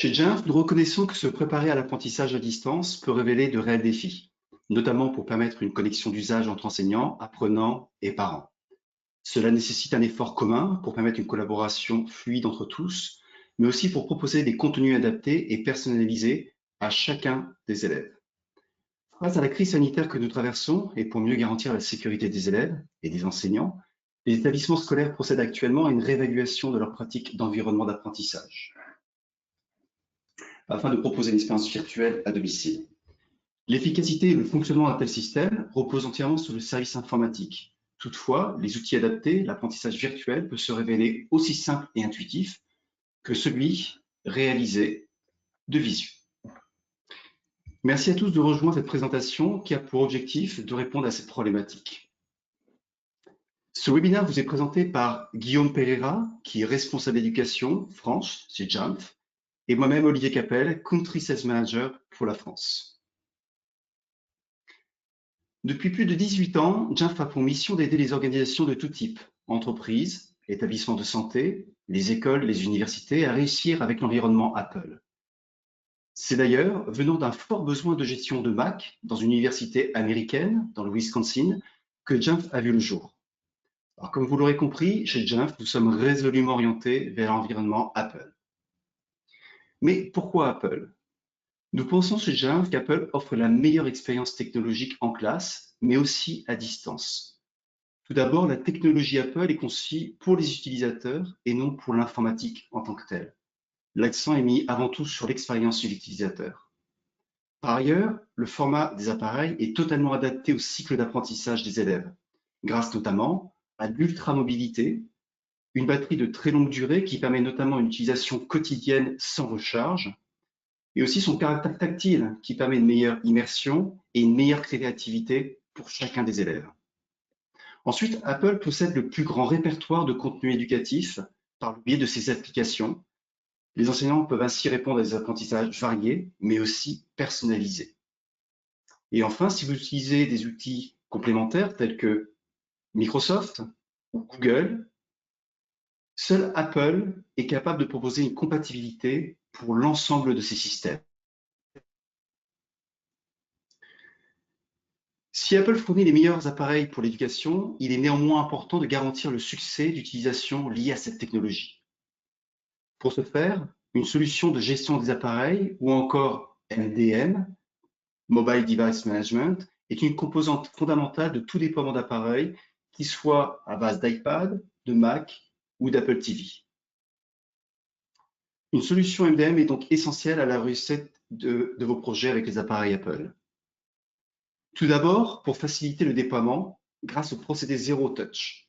Chez Jump, nous reconnaissons que se préparer à l'apprentissage à distance peut révéler de réels défis, notamment pour permettre une connexion d'usage entre enseignants, apprenants et parents. Cela nécessite un effort commun pour permettre une collaboration fluide entre tous, mais aussi pour proposer des contenus adaptés et personnalisés à chacun des élèves. Face à la crise sanitaire que nous traversons et pour mieux garantir la sécurité des élèves et des enseignants, les établissements scolaires procèdent actuellement à une réévaluation de leurs pratiques d'environnement d'apprentissage afin de proposer une expérience virtuelle à domicile. L'efficacité et le fonctionnement d'un tel système reposent entièrement sur le service informatique. Toutefois, les outils adaptés, l'apprentissage virtuel peut se révéler aussi simple et intuitif que celui réalisé de visu. Merci à tous de rejoindre cette présentation qui a pour objectif de répondre à cette problématique. Ce webinaire vous est présenté par Guillaume Pereira, qui est responsable d'éducation France chez Jump, et moi-même Olivier Capel, Country Sales Manager pour la France. Depuis plus de 18 ans, Jump a pour mission d'aider les organisations de tout type, entreprises, établissements de santé, les écoles, les universités, à réussir avec l'environnement Apple. C'est d'ailleurs venant d'un fort besoin de gestion de Mac dans une université américaine, dans le Wisconsin, que Jump a vu le jour. Alors, comme vous l'aurez compris, chez Jump, nous sommes résolument orientés vers l'environnement Apple. Mais pourquoi Apple? Nous pensons chez Jump qu'Apple offre la meilleure expérience technologique en classe, mais aussi à distance. Tout d'abord, la technologie Apple est conçue pour les utilisateurs et non pour l'informatique en tant que telle. L'accent est mis avant tout sur l'expérience de l'utilisateur. Par ailleurs, le format des appareils est totalement adapté au cycle d'apprentissage des élèves, grâce notamment à l'ultramobilité, une batterie de très longue durée qui permet notamment une utilisation quotidienne sans recharge, et aussi son caractère tactile qui permet une meilleure immersion et une meilleure créativité pour chacun des élèves. Ensuite, Apple possède le plus grand répertoire de contenus éducatifs par le biais de ses applications. Les enseignants peuvent ainsi répondre à des apprentissages variés, mais aussi personnalisés. Et enfin, si vous utilisez des outils complémentaires tels que Microsoft ou Google, seul Apple est capable de proposer une compatibilité pour l'ensemble de ces systèmes. Si Apple fournit les meilleurs appareils pour l'éducation, il est néanmoins important de garantir le succès d'utilisation liée à cette technologie. Pour ce faire, une solution de gestion des appareils ou encore MDM, Mobile Device Management, est une composante fondamentale de tout déploiement d'appareils, qu'il soit à base d'iPad, de Mac ou d'Apple TV. Une solution MDM est donc essentielle à la réussite de vos projets avec les appareils Apple. Tout d'abord, pour faciliter le déploiement, grâce au procédé Zero Touch.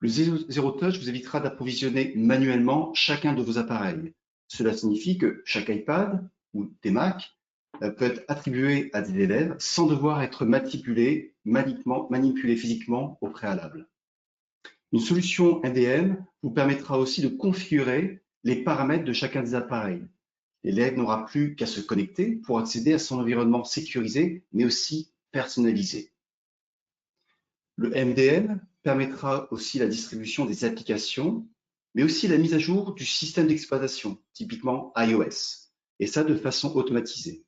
Le Zero Touch vous évitera d'approvisionner manuellement chacun de vos appareils. Cela signifie que chaque iPad ou des Mac peut être attribué à des élèves sans devoir être manipulé physiquement au préalable. Une solution MDM vous permettra aussi de configurer les paramètres de chacun des appareils. L'élève n'aura plus qu'à se connecter pour accéder à son environnement sécurisé, mais aussi personnalisé. Le MDM permettra aussi la distribution des applications, mais aussi la mise à jour du système d'exploitation, typiquement iOS, et ça de façon automatisée,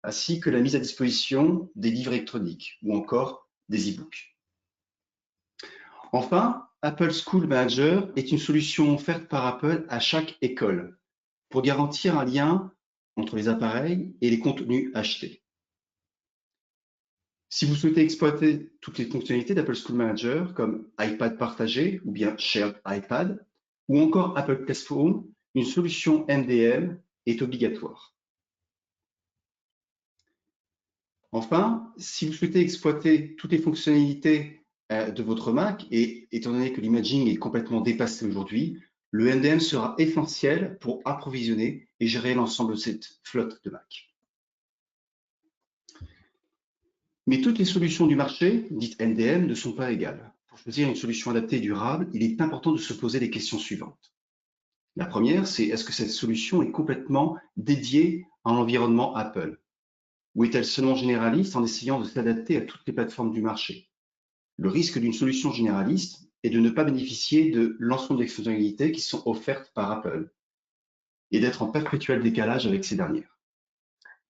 ainsi que la mise à disposition des livres électroniques ou encore des e-books. Enfin, Apple School Manager est une solution offerte par Apple à chaque école pour garantir un lien entre les appareils et les contenus achetés. Si vous souhaitez exploiter toutes les fonctionnalités d'Apple School Manager comme iPad partagé ou bien Shared iPad ou encore Apple Classroom, une solution MDM est obligatoire. Enfin, si vous souhaitez exploiter toutes les fonctionnalités de votre Mac, et étant donné que l'imaging est complètement dépassé aujourd'hui, le MDM sera essentiel pour approvisionner et gérer l'ensemble de cette flotte de Mac. Mais toutes les solutions du marché, dites MDM, ne sont pas égales. Pour choisir une solution adaptée et durable, il est important de se poser les questions suivantes. La première, c'est est-ce que cette solution est complètement dédiée à l'environnement Apple? Ou est-elle seulement généraliste en essayant de s'adapter à toutes les plateformes du marché? Le risque d'une solution généraliste est de ne pas bénéficier de l'ensemble des fonctionnalités qui sont offertes par Apple. et d'être en perpétuel décalage avec ces dernières.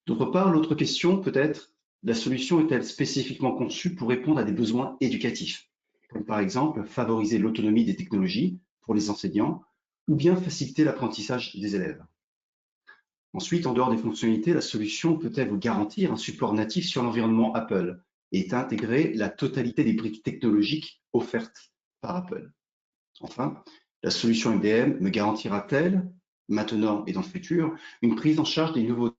D'autre part, l'autre question peut être, la solution est-elle spécifiquement conçue pour répondre à des besoins éducatifs, comme par exemple favoriser l'autonomie des technologies pour les enseignants ou bien faciliter l'apprentissage des élèves. Ensuite, en dehors des fonctionnalités, la solution peut-elle vous garantir un support natif sur l'environnement Apple et intégrer la totalité des briques technologiques offertes par Apple. Enfin, la solution MDM me garantira-t-elle, maintenant et dans le futur, une prise en charge des nouveaux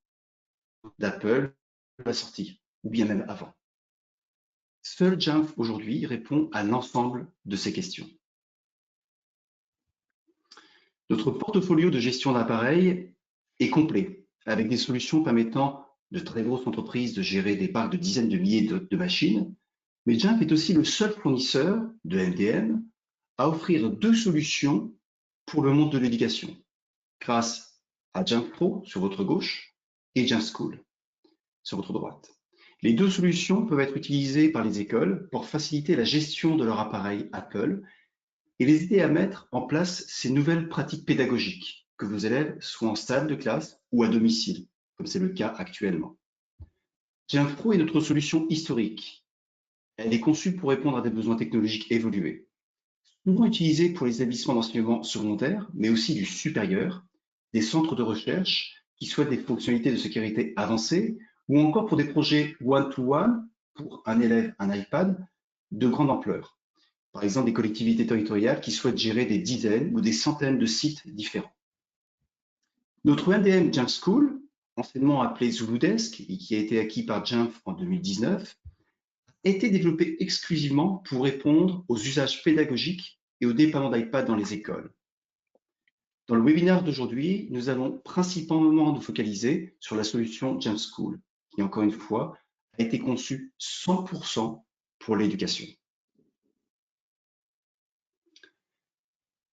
d'Apple à la sortie, ou bien même avant? Seul Jamf aujourd'hui répond à l'ensemble de ces questions. Notre portfolio de gestion d'appareils est complet, avec des solutions permettant de très grosses entreprises de gérer des parcs de dizaines de milliers de machines, mais Jamf est aussi le seul fournisseur de MDM à offrir deux solutions pour le monde de l'éducation, grâce à Jamf Pro sur votre gauche et Jamf School sur votre droite. Les deux solutions peuvent être utilisées par les écoles pour faciliter la gestion de leur appareil Apple et les aider à mettre en place ces nouvelles pratiques pédagogiques, que vos élèves soient en salle de classe ou à domicile, comme c'est le cas actuellement. Jamf Pro est notre solution historique. Elle est conçue pour répondre à des besoins technologiques évolués, souvent utilisée pour les établissements d'enseignement secondaire, mais aussi du supérieur, des centres de recherche qui souhaitent des fonctionnalités de sécurité avancées, ou encore pour des projets one-to-one, pour un élève, un iPad, de grande ampleur. Par exemple, des collectivités territoriales qui souhaitent gérer des dizaines ou des centaines de sites différents. Notre MDM Jamf School, anciennement appelé Zuludesk et qui a été acquis par Jamf en 2019, a été développé exclusivement pour répondre aux usages pédagogiques et aux déploiements d'iPad dans les écoles. Dans le webinaire d'aujourd'hui, nous allons principalement nous focaliser sur la solution Jamf School, qui encore une fois a été conçue 100% pour l'éducation.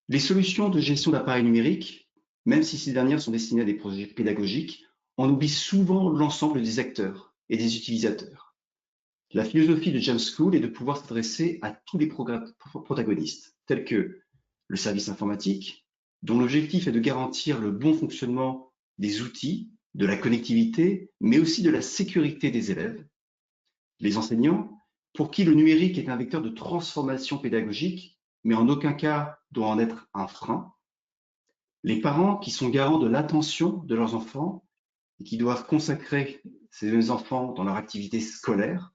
Les solutions de gestion d'appareils numériques, même si ces dernières sont destinées à des projets pédagogiques, en oublient souvent l'ensemble des acteurs et des utilisateurs. La philosophie de Jamf School est de pouvoir s'adresser à tous les protagonistes, tels que le service informatique, dont l'objectif est de garantir le bon fonctionnement des outils, de la connectivité, mais aussi de la sécurité des élèves, les enseignants, pour qui le numérique est un vecteur de transformation pédagogique, mais en aucun cas doit en être un frein, les parents qui sont garants de l'attention de leurs enfants et qui doivent consacrer ces enfants dans leur activité scolaire,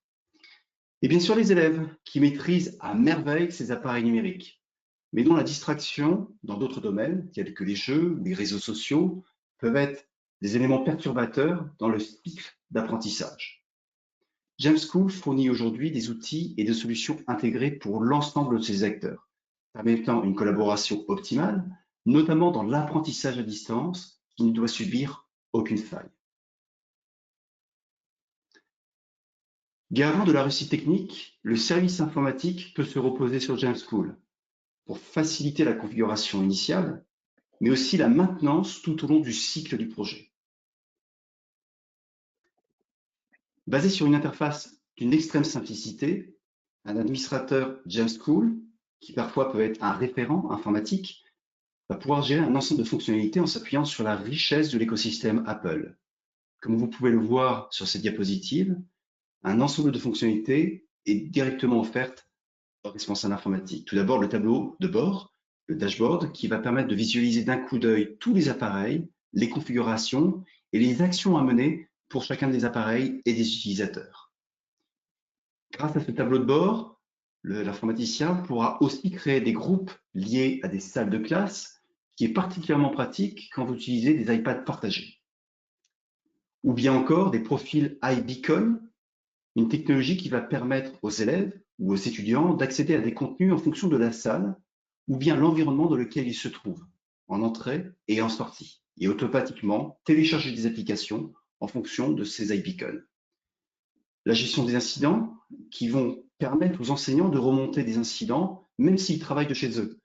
et bien sûr les élèves qui maîtrisent à merveille ces appareils numériques, mais dont la distraction dans d'autres domaines, tels que les jeux ou les réseaux sociaux, peuvent être des éléments perturbateurs dans le cycle d'apprentissage. Jamf School fournit aujourd'hui des outils et des solutions intégrées pour l'ensemble de ces acteurs, permettant une collaboration optimale, notamment dans l'apprentissage à distance, qui ne doit subir aucune faille. Garant de la réussite technique, le service informatique peut se reposer sur Jamf School pour faciliter la configuration initiale, mais aussi la maintenance tout au long du cycle du projet. Basé sur une interface d'une extrême simplicité, un administrateur Jamf School, qui parfois peut être un référent informatique, va pouvoir gérer un ensemble de fonctionnalités en s'appuyant sur la richesse de l'écosystème Apple. Comme vous pouvez le voir sur cette diapositive, un ensemble de fonctionnalités est directement offerte au responsable informatique. Tout d'abord, le tableau de bord, le dashboard, qui va permettre de visualiser d'un coup d'œil tous les appareils, les configurations et les actions à mener pour chacun des appareils et des utilisateurs. Grâce à ce tableau de bord, l'informaticien pourra aussi créer des groupes liés à des salles de classe, qui est particulièrement pratique quand vous utilisez des iPads partagés. Ou bien encore des profils iBeacon, une technologie qui va permettre aux élèves ou aux étudiants d'accéder à des contenus en fonction de la salle ou bien l'environnement dans lequel ils se trouvent, en entrée et en sortie, et automatiquement télécharger des applications en fonction de ces iBeacons. La gestion des incidents qui vont permettre aux enseignants de remonter des incidents même s'ils travaillent de chez eux.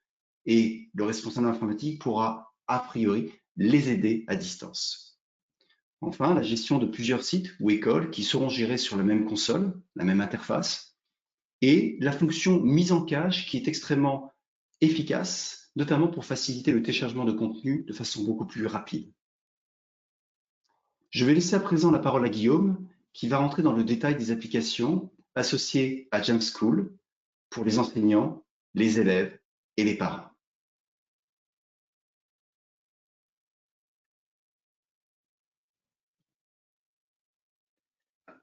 Et le responsable informatique pourra, a priori, les aider à distance. Enfin, la gestion de plusieurs sites ou écoles qui seront gérés sur la même console, la même interface, et la fonction mise en cache qui est extrêmement efficace, notamment pour faciliter le téléchargement de contenu de façon beaucoup plus rapide. Je vais laisser à présent la parole à Guillaume, qui va rentrer dans le détail des applications associées à Jamschool pour les enseignants, les élèves et les parents.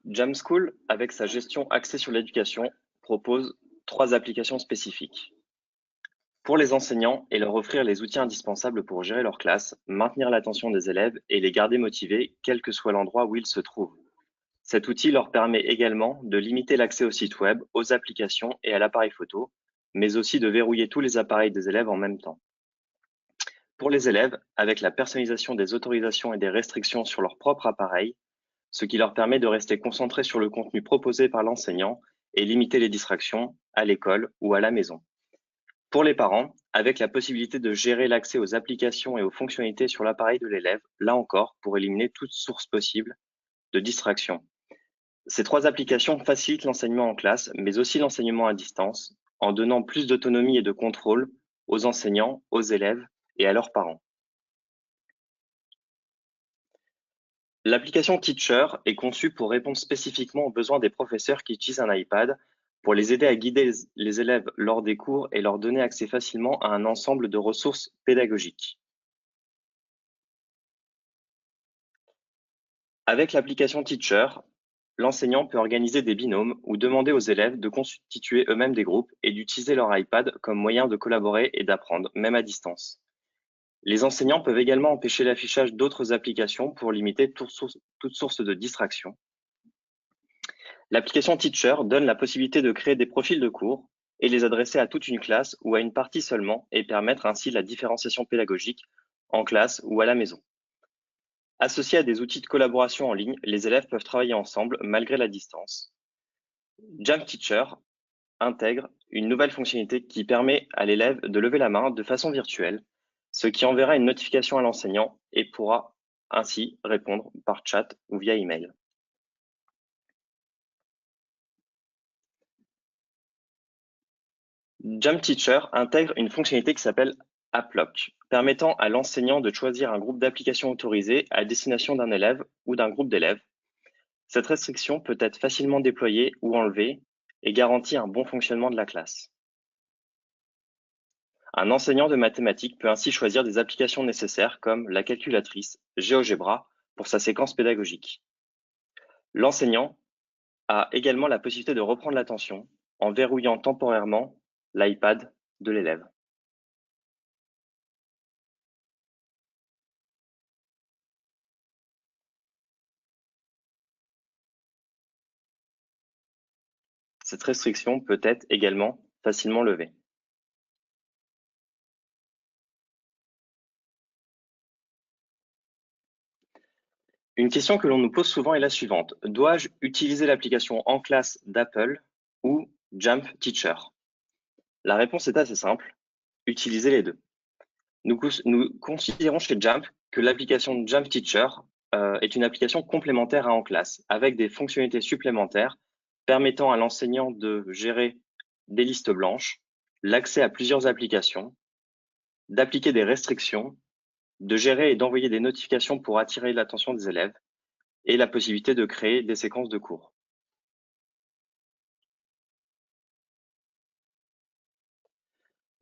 Jamschool, avec sa gestion axée sur l'éducation, propose 3 applications spécifiques. Pour les enseignants et leur offrir les outils indispensables pour gérer leur classe, maintenir l'attention des élèves et les garder motivés, quel que soit l'endroit où ils se trouvent. Cet outil leur permet également de limiter l'accès au site web, aux applications et à l'appareil photo, mais aussi de verrouiller tous les appareils des élèves en même temps. Pour les élèves, avec la personnalisation des autorisations et des restrictions sur leur propre appareil, ce qui leur permet de rester concentrés sur le contenu proposé par l'enseignant et limiter les distractions à l'école ou à la maison. Pour les parents, avec la possibilité de gérer l'accès aux applications et aux fonctionnalités sur l'appareil de l'élève, là encore, pour éliminer toute source possible de distraction. Ces 3 applications facilitent l'enseignement en classe, mais aussi l'enseignement à distance, en donnant plus d'autonomie et de contrôle aux enseignants, aux élèves et à leurs parents. L'application Teacher est conçue pour répondre spécifiquement aux besoins des professeurs qui utilisent un iPad pour les aider à guider les élèves lors des cours et leur donner accès facilement à un ensemble de ressources pédagogiques. Avec l'application Teacher, l'enseignant peut organiser des binômes ou demander aux élèves de constituer eux-mêmes des groupes et d'utiliser leur iPad comme moyen de collaborer et d'apprendre, même à distance. Les enseignants peuvent également empêcher l'affichage d'autres applications pour limiter toute source de distraction. L'application Teacher donne la possibilité de créer des profils de cours et les adresser à toute une classe ou à une partie seulement et permettre ainsi la différenciation pédagogique en classe ou à la maison. Associés à des outils de collaboration en ligne, les élèves peuvent travailler ensemble malgré la distance. Jamteacher intègre une nouvelle fonctionnalité qui permet à l'élève de lever la main de façon virtuelle, ce qui enverra une notification à l'enseignant et pourra ainsi répondre par chat ou via email. Jamteacher intègre une fonctionnalité qui s'appelle AppLock, permettant à l'enseignant de choisir un groupe d'applications autorisées à destination d'un élève ou d'un groupe d'élèves. Cette restriction peut être facilement déployée ou enlevée et garantit un bon fonctionnement de la classe. Un enseignant de mathématiques peut ainsi choisir des applications nécessaires comme la calculatrice GeoGebra pour sa séquence pédagogique. L'enseignant a également la possibilité de reprendre l'attention en verrouillant temporairement l'iPad de l'élève. Cette restriction peut être également facilement levée. Une question que l'on nous pose souvent est la suivante. Dois-je utiliser l'application en classe d'Apple ou Jamteacher? La réponse est assez simple. Utilisez les deux. Nous considérons chez Jamp que l'application Jamteacher est une application complémentaire à En Classe, avec des fonctionnalités supplémentaires permettant à l'enseignant de gérer des listes blanches, l'accès à plusieurs applications, d'appliquer des restrictions, de gérer et d'envoyer des notifications pour attirer l'attention des élèves, et la possibilité de créer des séquences de cours.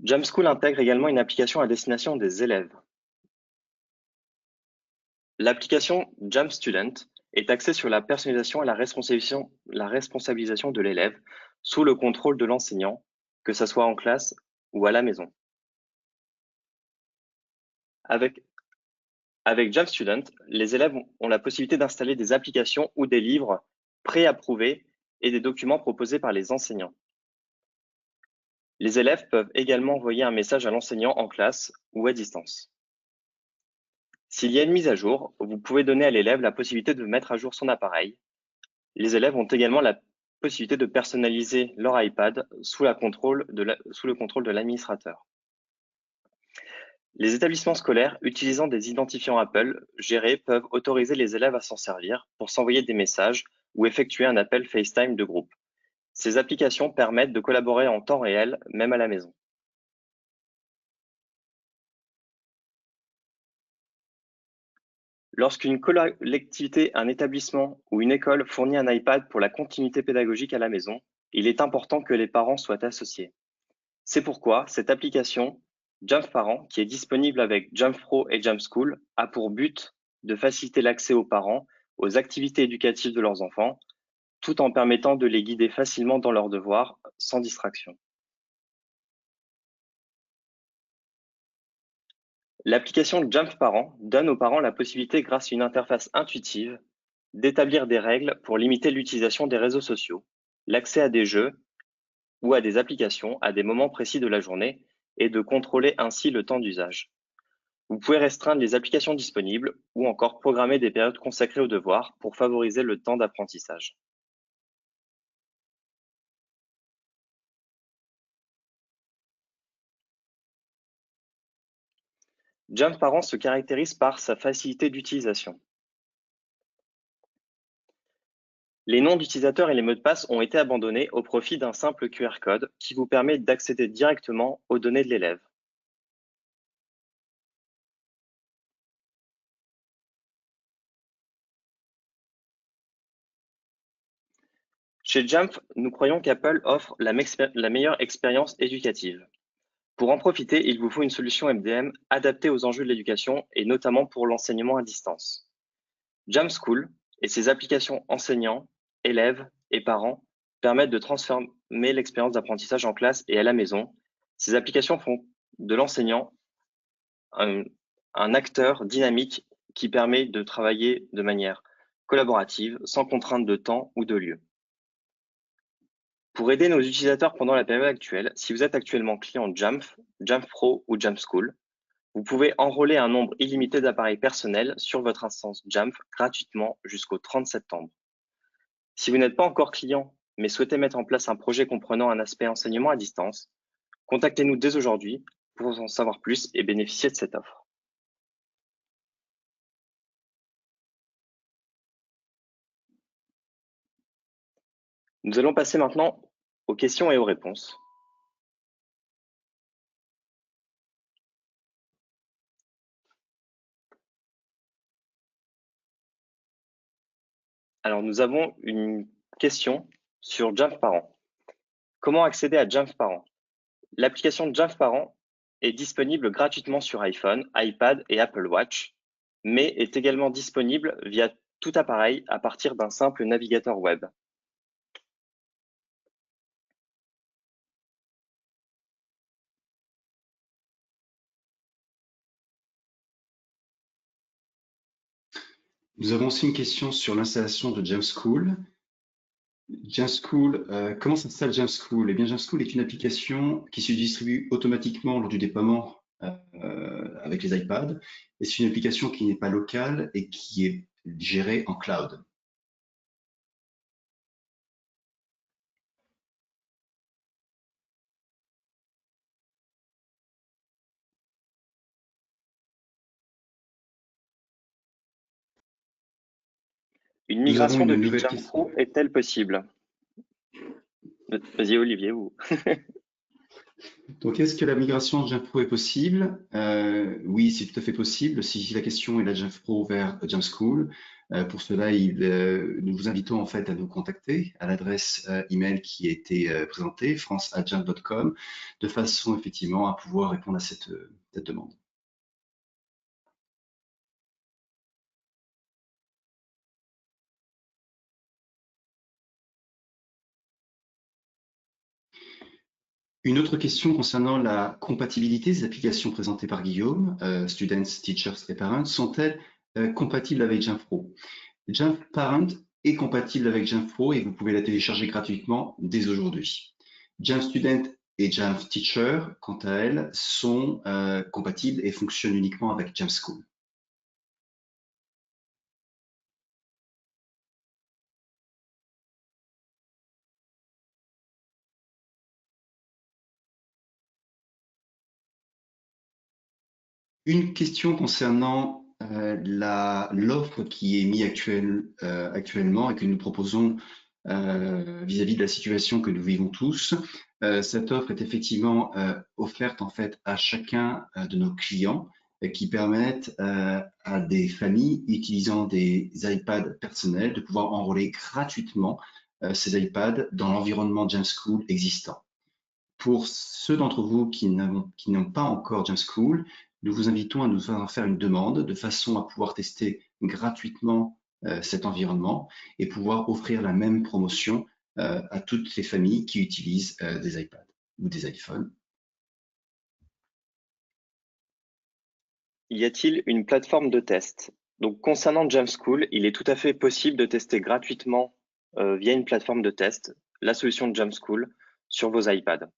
Jamschool intègre également une application à destination des élèves. L'application JamStudent est axée sur la personnalisation et la responsabilisation de l'élève sous le contrôle de l'enseignant, que ce soit en classe ou à la maison. Avec JamStudent, les élèves ont la possibilité d'installer des applications ou des livres pré-approuvés et des documents proposés par les enseignants. Les élèves peuvent également envoyer un message à l'enseignant en classe ou à distance. S'il y a une mise à jour, vous pouvez donner à l'élève la possibilité de mettre à jour son appareil. Les élèves ont également la possibilité de personnaliser leur iPad sous le contrôle de l'administrateur. Les établissements scolaires utilisant des identifiants Apple gérés peuvent autoriser les élèves à s'en servir pour s'envoyer des messages ou effectuer un appel FaceTime de groupe. Ces applications permettent de collaborer en temps réel, même à la maison. Lorsqu'une collectivité, un établissement ou une école fournit un iPad pour la continuité pédagogique à la maison, il est important que les parents soient associés. C'est pourquoi cette application Jump Parents, qui est disponible avec Jump Pro et Jump School, a pour but de faciliter l'accès aux parents aux activités éducatives de leurs enfants, tout en permettant de les guider facilement dans leurs devoirs, sans distraction. L'application Jump Parents donne aux parents la possibilité, grâce à une interface intuitive, d'établir des règles pour limiter l'utilisation des réseaux sociaux, l'accès à des jeux ou à des applications à des moments précis de la journée et de contrôler ainsi le temps d'usage. Vous pouvez restreindre les applications disponibles ou encore programmer des périodes consacrées aux devoirs pour favoriser le temps d'apprentissage. Jump Parents se caractérise par sa facilité d'utilisation. Les noms d'utilisateurs et les mots de passe ont été abandonnés au profit d'un simple QR code qui vous permet d'accéder directement aux données de l'élève. Chez Jump, nous croyons qu'Apple offre la meilleure expérience éducative. Pour en profiter, il vous faut une solution MDM adaptée aux enjeux de l'éducation et notamment pour l'enseignement à distance. Jump School et ses applications enseignants, élèves et parents permettent de transformer l'expérience d'apprentissage en classe et à la maison. Ces applications font de l'enseignant un acteur dynamique qui permet de travailler de manière collaborative, sans contrainte de temps ou de lieu. Pour aider nos utilisateurs pendant la période actuelle, si vous êtes actuellement client Jump, Jump Pro ou Jump School, vous pouvez enrôler un nombre illimité d'appareils personnels sur votre instance Jump gratuitement jusqu'au 30 septembre. Si vous n'êtes pas encore client, mais souhaitez mettre en place un projet comprenant un aspect enseignement à distance, contactez-nous dès aujourd'hui pour en savoir plus et bénéficier de cette offre. Nous allons passer maintenant aux questions et aux réponses. Alors, nous avons une question sur Jump Parents. Comment accéder à Jump Parents? L'application Jump Parents est disponible gratuitement sur iPhone, iPad et Apple Watch, mais est également disponible via tout appareil à partir d'un simple navigateur web. Nous avons aussi une question sur l'installation de Jump School. Jump School, comment s'installe Jump School? Eh bien, Jump School est une application qui se distribue automatiquement lors du déploiement avec les iPads. Et c'est une application qui n'est pas locale et qui est gérée en cloud. Une Nous avons migration une depuis nouvelle Jump question. Pro est-elle possible? Vas-y Olivier, vous. Donc, est-ce que la migration de Jump Pro est possible? Oui, c'est tout à fait possible. Si la question est la Jump Pro vers Jump School, pour cela, nous vous invitons en fait à nous contacter à l'adresse email qui a été présentée, france@jump.com, de façon effectivement à pouvoir répondre à cette demande. Une autre question concernant la compatibilité des applications présentées par Guillaume, Students, Teachers et Parents, sont-elles compatibles avec Jump Pro? Jump Parent est compatible avec Jump Pro et vous pouvez la télécharger gratuitement dès aujourd'hui. Jump Student et Jump Teacher, quant à elles, sont compatibles et fonctionnent uniquement avec Jump School. Une question concernant l'offre qui est mise actuellement et que nous proposons vis-à-vis de la situation que nous vivons tous. Cette offre est effectivement offerte en fait à chacun de nos clients qui permettent à des familles utilisant des iPads personnels de pouvoir enrôler gratuitement ces iPads dans l'environnement Jam School existant. Pour ceux d'entre vous qui n'ont pas encore Jam School, nous vous invitons à nous faire une demande de façon à pouvoir tester gratuitement cet environnement et pouvoir offrir la même promotion à toutes les familles qui utilisent des iPads ou des iPhones. Y a-t-il une plateforme de test? Donc, concernant Jam School, il est tout à fait possible de tester gratuitement via une plateforme de test la solution de Jam School sur vos iPads.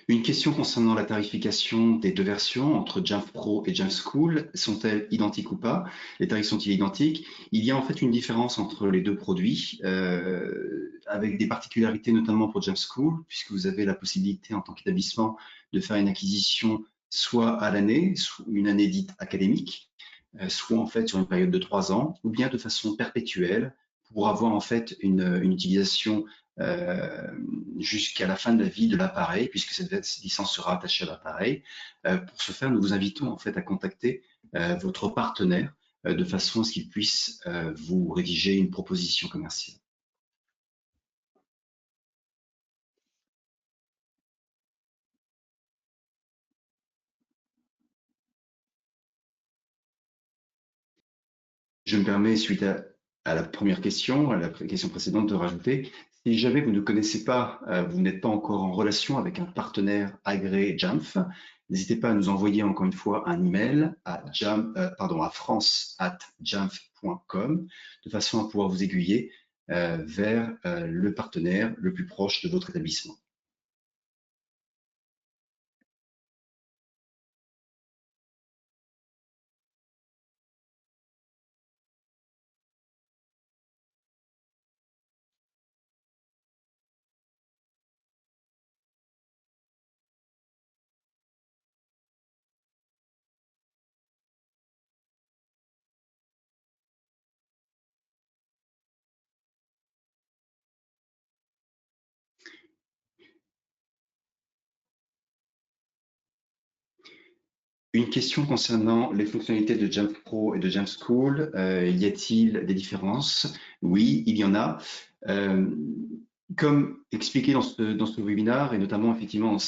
Une question concernant la tarification des deux versions entre Jamf Pro et Jamf School. Sont-elles identiques ou pas? Les tarifs sont-ils identiques? Il y a en fait une différence entre les deux produits, avec des particularités notamment pour Jamf School, puisque vous avez la possibilité en tant qu'établissement de faire une acquisition soit à l'année, une année dite académique, soit en fait sur une période de 3 ans, ou bien de façon perpétuelle pour avoir en fait une utilisation euh, jusqu'à la fin de la vie de l'appareil, puisque cette licence sera attachée à l'appareil. Pour ce faire, nous vous invitons en fait à contacter votre partenaire de façon à ce qu'il puisse vous rédiger une proposition commerciale. Je me permets, suite à la première question, à la question précédente, de rajouter, si jamais vous ne connaissez pas, vous n'êtes pas encore en relation avec un partenaire agréé Jamf, n'hésitez pas à nous envoyer encore une fois un email à france@jamf.com de façon à pouvoir vous aiguiller vers le partenaire le plus proche de votre établissement. Une question concernant les fonctionnalités de Jamf Pro et de Jamf School. Y a-t-il des différences? Oui, il y en a. Euh, Comme expliqué dans ce webinaire, et notamment effectivement dans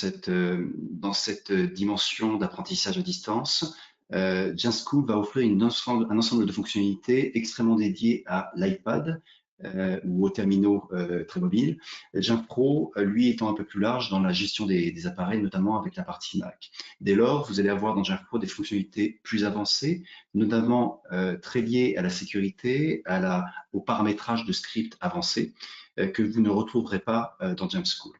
cette dimension d'apprentissage à distance, Jamf School va offrir un ensemble de fonctionnalités extrêmement dédiées à l'iPad ou aux terminaux très mobiles. Jamf Pro, lui, étant un peu plus large dans la gestion des appareils, notamment avec la partie Mac. Dès lors, vous allez avoir dans Jamf Pro des fonctionnalités plus avancées, notamment très liées à la sécurité, au paramétrage de scripts avancés, que vous ne retrouverez pas dans Jamf School.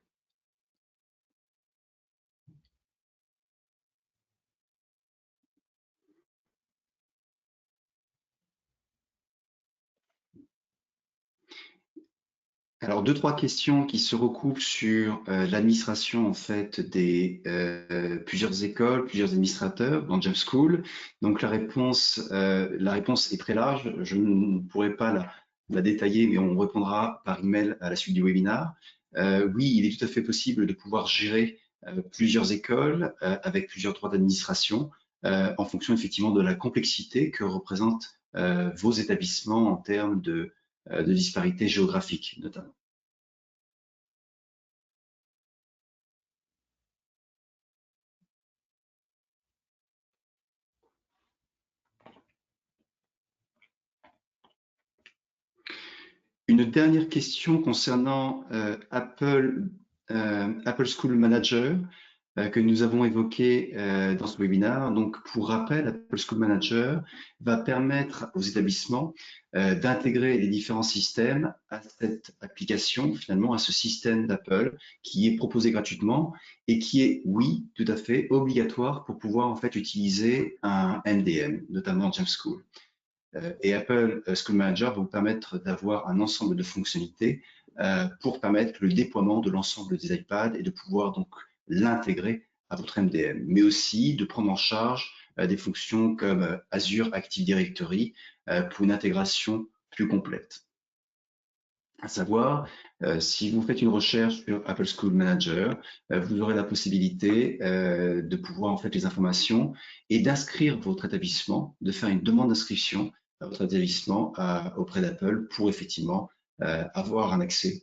Alors, deux, trois questions qui se recoupent sur l'administration en fait des plusieurs écoles, plusieurs administrateurs dans Jamf School. Donc la réponse est très large. Je ne pourrais pas la détailler, mais on répondra par email à la suite du webinaire. Oui, il est tout à fait possible de pouvoir gérer plusieurs écoles avec plusieurs droits d'administration en fonction effectivement de la complexité que représentent vos établissements en termes de disparités géographiques notamment. Une dernière question concernant Apple School Manager que nous avons évoqué dans ce webinaire. Donc, pour rappel, Apple School Manager va permettre aux établissements d'intégrer les différents systèmes à cette application, finalement, à ce système d'Apple qui est proposé gratuitement et qui est, oui, tout à fait obligatoire pour pouvoir en fait utiliser un MDM, notamment Jamf School. Et Apple School Manager va vous permettre d'avoir un ensemble de fonctionnalités pour permettre le déploiement de l'ensemble des iPads et de pouvoir donc l'intégrer à votre MDM, mais aussi de prendre en charge des fonctions comme Azure Active Directory pour une intégration plus complète. À savoir, si vous faites une recherche sur Apple School Manager, vous aurez la possibilité de pouvoir en fait les informations et d'inscrire votre établissement, de faire une demande d'inscription à votre établissement auprès d'Apple pour effectivement avoir un accès